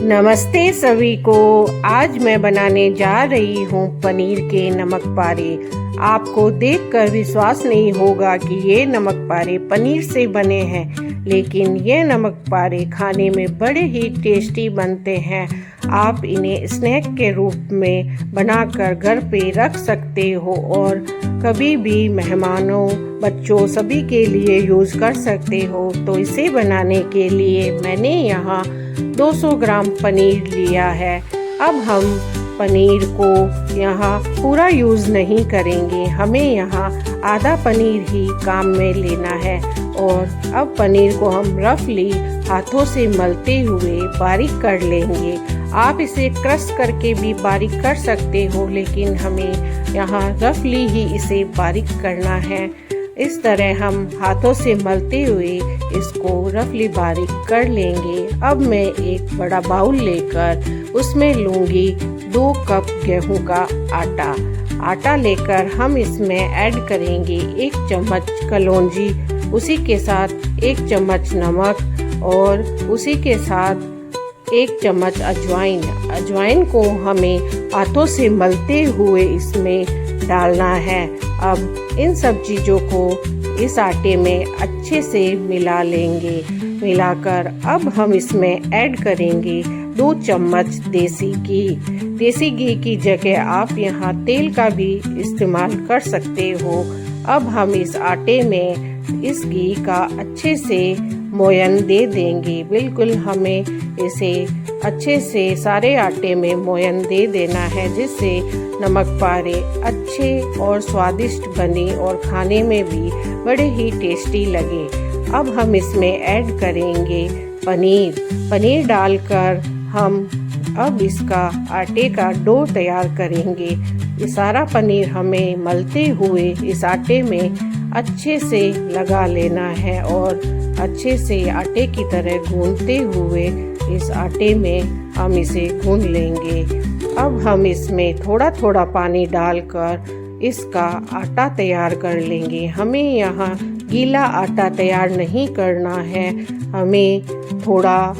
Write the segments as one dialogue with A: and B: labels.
A: नमस्ते सभी को। आज मैं बनाने जा रही हूँ पनीर के नमक पारे। आपको देखकर विश्वास नहीं होगा कि ये नमक पारे पनीर से बने हैं, लेकिन ये नमक पारे खाने में बड़े ही टेस्टी बनते हैं। आप इन्हें स्नैक के रूप में बनाकर घर पे रख सकते हो और कभी भी मेहमानों, बच्चों सभी के लिए यूज़ कर सकते हो। तो इसे बनाने के लिए मैंने यहाँ 200 ग्राम पनीर लिया है। अब हम पनीर को यहाँ पूरा यूज़ नहीं करेंगे, हमें यहाँ आधा पनीर ही काम में लेना है। और अब पनीर को हम रफली हाथों से मलते हुए बारीक कर लेंगे। आप इसे क्रश करके भी बारीक कर सकते हो, लेकिन हमें यहाँ रफली ही इसे बारीक करना है। इस तरह हम हाथों से मलते हुए इसको रफली बारीक कर लेंगे। अब मैं एक बड़ा बाउल लेकर उसमें लूँगी 2 कप गेहूं का आटा लेकर हम इसमें ऐड करेंगे 1 चम्मच कलौंजी, उसी के साथ 1 चम्मच नमक और उसी के साथ 1 चम्मच अजवाइन को हमें हाथों से मलते हुए इसमें डालना है। अब इन सब चीज़ों को इस आटे में अच्छे से मिला लेंगे। मिलाकर अब हम इसमें ऐड करेंगे 2 चम्मच देसी घी की जगह आप यहाँ तेल का भी इस्तेमाल कर सकते हो। अब हम इस आटे में इस घी का अच्छे से मोयन दे देंगे। बिल्कुल हमें इसे अच्छे से सारे आटे में मोयन दे देना है, जिससे नमक पारे अच्छे और स्वादिष्ट बने और खाने में भी बड़े ही टेस्टी लगे। अब हम इसमें ऐड करेंगे पनीर डालकर हम अब इसका आटे का डो तैयार करेंगे। ये सारा पनीर हमें मलते हुए इस आटे में अच्छे से लगा लेना है और अच्छे से आटे की तरह गूंथते हुए इस आटे में हम इसे गूंथ लेंगे। अब हम इसमें थोड़ा थोड़ा पानी डालकर इसका आटा तैयार कर लेंगे। हमें यहाँ गीला आटा तैयार नहीं करना है, हमें थोड़ा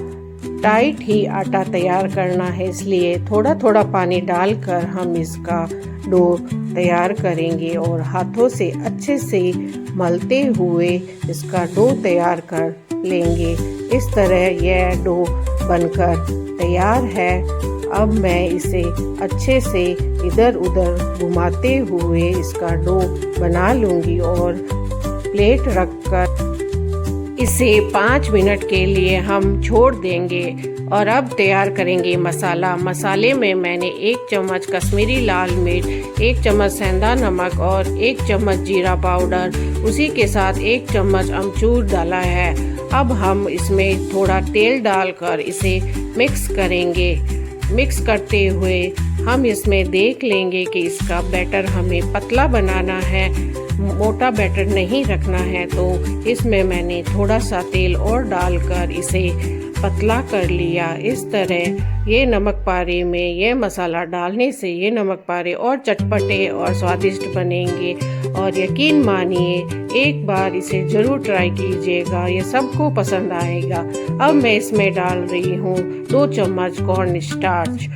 A: टाइट ही आटा तैयार करना है, इसलिए थोड़ा थोड़ा पानी डालकर हम इसका डो तैयार करेंगे और हाथों से अच्छे से मलते हुए इसका डो तैयार कर लेंगे। इस तरह यह डो बनकर तैयार है। अब मैं इसे अच्छे से इधर उधर घुमाते हुए इसका डो बना लूँगी और प्लेट रखकर इसे 5 मिनट के लिए हम छोड़ देंगे। और अब तैयार करेंगे मसाले में मैंने 1 चम्मच कश्मीरी लाल मिर्च, 1 चम्मच सेंधा नमक और 1 चम्मच जीरा पाउडर, उसी के साथ 1 चम्मच अमचूर डाला है। अब हम इसमें थोड़ा तेल डालकर इसे मिक्स करेंगे। मिक्स करते हुए हम इसमें देख लेंगे कि इसका बैटर हमें पतला बनाना है, मोटा बैटर नहीं रखना है। तो इसमें मैंने थोड़ा सा तेल और डालकर इसे पतला कर लिया। इस तरह ये नमक पारे में ये मसाला डालने से ये नमक पारे और चटपटे और स्वादिष्ट बनेंगे। और यकीन मानिए, एक बार इसे ज़रूर ट्राई कीजिएगा, ये सबको पसंद आएगा। अब मैं इसमें डाल रही हूँ 2 चम्मच कॉर्न स्टार्च।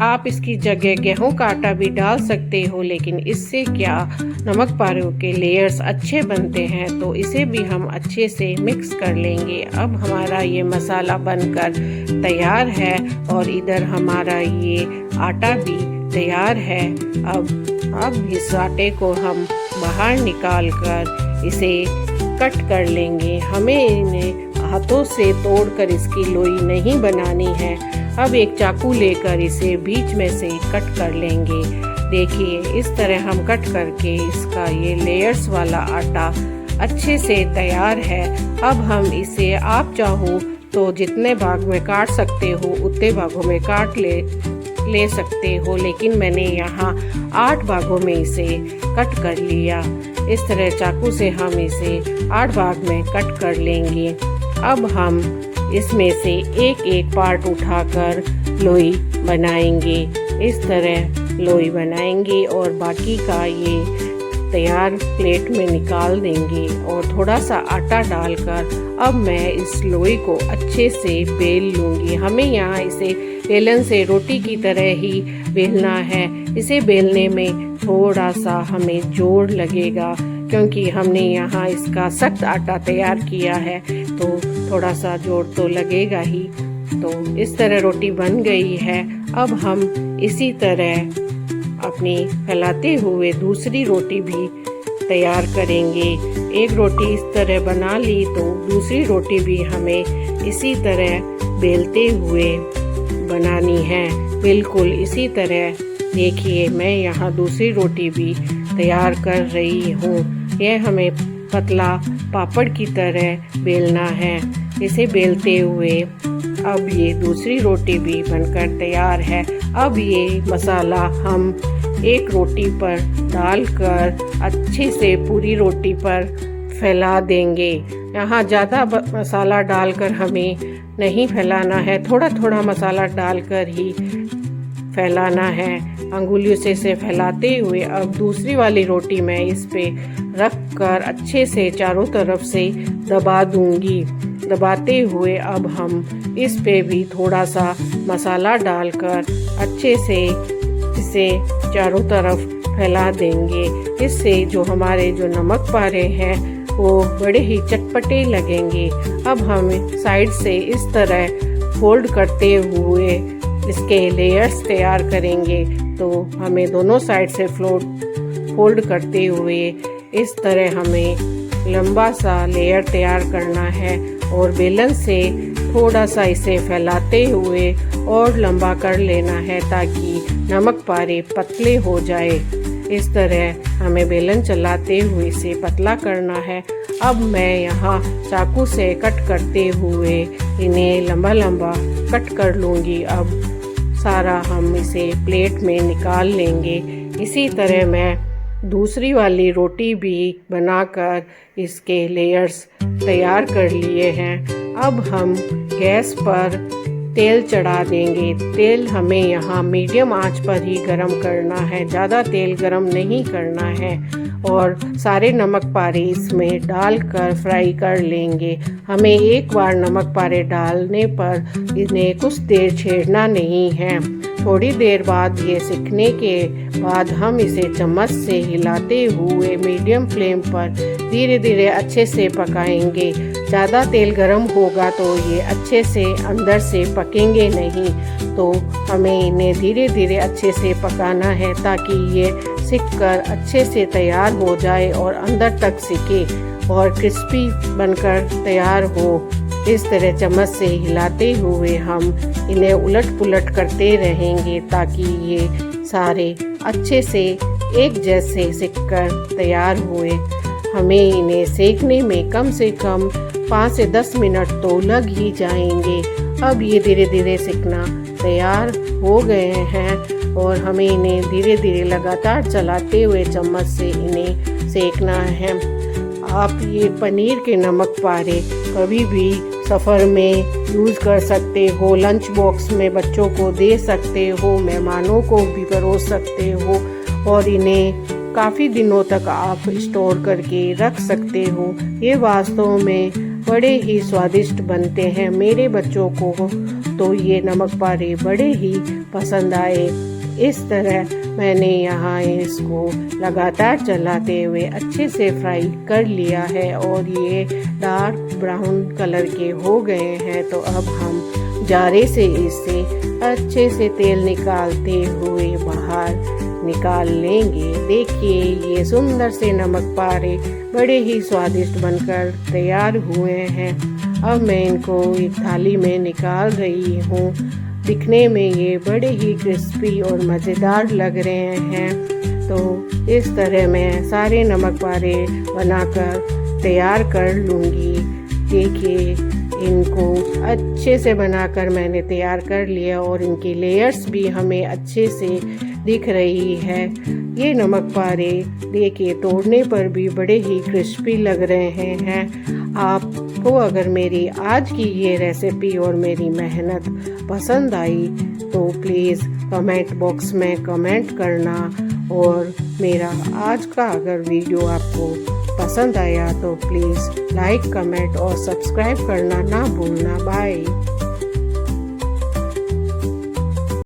A: आप इसकी जगह गेहूं का आटा भी डाल सकते हो, लेकिन इससे क्या नमक पारों के लेयर्स अच्छे बनते हैं। तो इसे भी हम अच्छे से मिक्स कर लेंगे। अब हमारा ये मसाला बनकर तैयार है और इधर हमारा ये आटा भी तैयार है। अब इस आटे को हम बाहर निकाल कर इसे कट कर लेंगे। हमें इन्हें हाथों से तोड़कर इसकी लोई नहीं बनानी है। अब एक चाकू लेकर इसे बीच में से कट कर लेंगे। देखिए, इस तरह हम कट करके इसका ये लेयर्स वाला आटा अच्छे से तैयार है। अब हम इसे आप चाहो तो जितने भाग में काट सकते हो उतने भागों में काट ले सकते हो, लेकिन मैंने यहाँ 8 भागों में इसे कट कर लिया। इस तरह चाकू से हम इसे 8 भाग में कट कर लेंगे। अब हम इसमें से एक पार्ट उठाकर लोई बनाएंगे। इस तरह लोई बनाएंगे और बाकी का ये तैयार प्लेट में निकाल देंगे और थोड़ा सा आटा डालकर अब मैं इस लोई को अच्छे से बेल लूँगी। हमें यहाँ इसे बेलन से रोटी की तरह ही बेलना है। इसे बेलने में थोड़ा सा हमें जोर लगेगा क्योंकि हमने यहाँ इसका सख्त आटा तैयार किया है, तो थोड़ा सा जोर तो लगेगा ही। तो इस तरह रोटी बन गई है। अब हम इसी तरह अपनी फैलाते हुए दूसरी रोटी भी तैयार करेंगे। एक रोटी इस तरह बना ली तो दूसरी रोटी भी हमें इसी तरह बेलते हुए बनानी है। बिल्कुल इसी तरह देखिए, मैं यहाँ दूसरी रोटी भी तैयार कर रही हूँ। यह हमें पतला पापड़ की तरह बेलना है। इसे बेलते हुए अब ये दूसरी रोटी भी बनकर तैयार है। अब ये मसाला हम एक रोटी पर डालकर अच्छे से पूरी रोटी पर फैला देंगे। यहाँ ज़्यादा मसाला डालकर हमें नहीं फैलाना है, थोड़ा थोड़ा मसाला डालकर ही फैलाना है। अंगुलियों से इसे फैलाते हुए अब दूसरी वाली रोटी मैं इस पे रख कर अच्छे से चारों तरफ से दबा दूंगी। दबाते हुए अब हम इस पे भी थोड़ा सा मसाला डालकर अच्छे से इसे चारों तरफ फैला देंगे। इससे जो हमारे जो नमक पारे हैं वो बड़े ही चटपटे लगेंगे। अब हम साइड से इस तरह फोल्ड करते हुए इसके लेयर्स तैयार करेंगे। तो हमें दोनों साइड से फोल्ड करते हुए इस तरह हमें लंबा सा लेयर तैयार करना है और बेलन से थोड़ा सा इसे फैलाते हुए और लंबा कर लेना है ताकि नमक पारे पतले हो जाए। इस तरह हमें बेलन चलाते हुए इसे पतला करना है। अब मैं यहाँ चाकू से कट करते हुए इन्हें लंबा लंबा कट कर लूँगी। अब सारा हम इसे प्लेट में निकाल लेंगे। इसी तरह मैं दूसरी वाली रोटी भी बनाकर इसके लेयर्स तैयार कर लिए हैं। अब हम गैस पर तेल चढ़ा देंगे। तेल हमें यहाँ मीडियम आंच पर ही गरम करना है, ज़्यादा तेल गरम नहीं करना है। और सारे नमक पारे इसमें डालकर फ्राई कर लेंगे। हमें एक बार नमक पारे डालने पर इन्हें कुछ देर छेड़ना नहीं है। थोड़ी देर बाद ये सिकने के बाद हम इसे चम्मच से हिलाते हुए मीडियम फ्लेम पर धीरे धीरे अच्छे से पकाएंगे। ज़्यादा तेल गरम होगा तो ये अच्छे से अंदर से पकेंगे नहीं, तो हमें इन्हें धीरे धीरे अच्छे से पकाना है ताकि ये सिक कर अच्छे से तैयार हो जाए और अंदर तक सिके और क्रिस्पी बनकर तैयार हो। इस तरह चम्मच से हिलाते हुए हम इन्हें उलट पुलट करते रहेंगे ताकि ये सारे अच्छे से एक जैसे सिककर तैयार हुए। हमें इन्हें सेकने में कम से कम 5 से 10 मिनट तो लग ही जाएंगे। अब ये धीरे धीरे सिकना तैयार हो गए हैं और हमें इन्हें धीरे धीरे लगातार चलाते हुए चम्मच से इन्हें सेकना है। आप ये पनीर के नमक पारे कभी भी सफ़र में यूज़ कर सकते हो, लंच बॉक्स में बच्चों को दे सकते हो, मेहमानों को भी परोस सकते हो और इन्हें काफ़ी दिनों तक आप स्टोर करके रख सकते हो। ये वास्तव में बड़े ही स्वादिष्ट बनते हैं। मेरे बच्चों को तो ये नमक पारे बड़े ही पसंद आए। इस तरह मैंने यहाँ इसको लगातार चलाते हुए अच्छे से फ्राई कर लिया है और ये डार्क ब्राउन कलर के हो गए हैं। तो अब हम जारे से इसे अच्छे से तेल निकालते हुए बाहर निकाल लेंगे। देखिए ये सुंदर से नमक पारे बड़े ही स्वादिष्ट बनकर तैयार हुए हैं। अब मैं इनको एक थाली में निकाल रही हूँ। दिखने में ये बड़े ही क्रिस्पी और मज़ेदार लग रहे हैं। तो इस तरह मैं सारे नमक पारे बनाकर तैयार कर लूँगी। देखिए इनको अच्छे से बनाकर मैंने तैयार कर लिया और इनकी लेयर्स भी हमें अच्छे से दिख रही है। ये नमक पारे देखिए तोड़ने पर भी बड़े ही क्रिस्पी लग रहे हैं। आपको अगर मेरी आज की ये रेसिपी और मेरी मेहनत पसंद आई तो प्लीज़ कमेंट बॉक्स में कमेंट करना और मेरा आज का अगर वीडियो आपको पसंद आया तो प्लीज़ लाइक, कमेंट और सब्सक्राइब करना ना भूलना। बाय।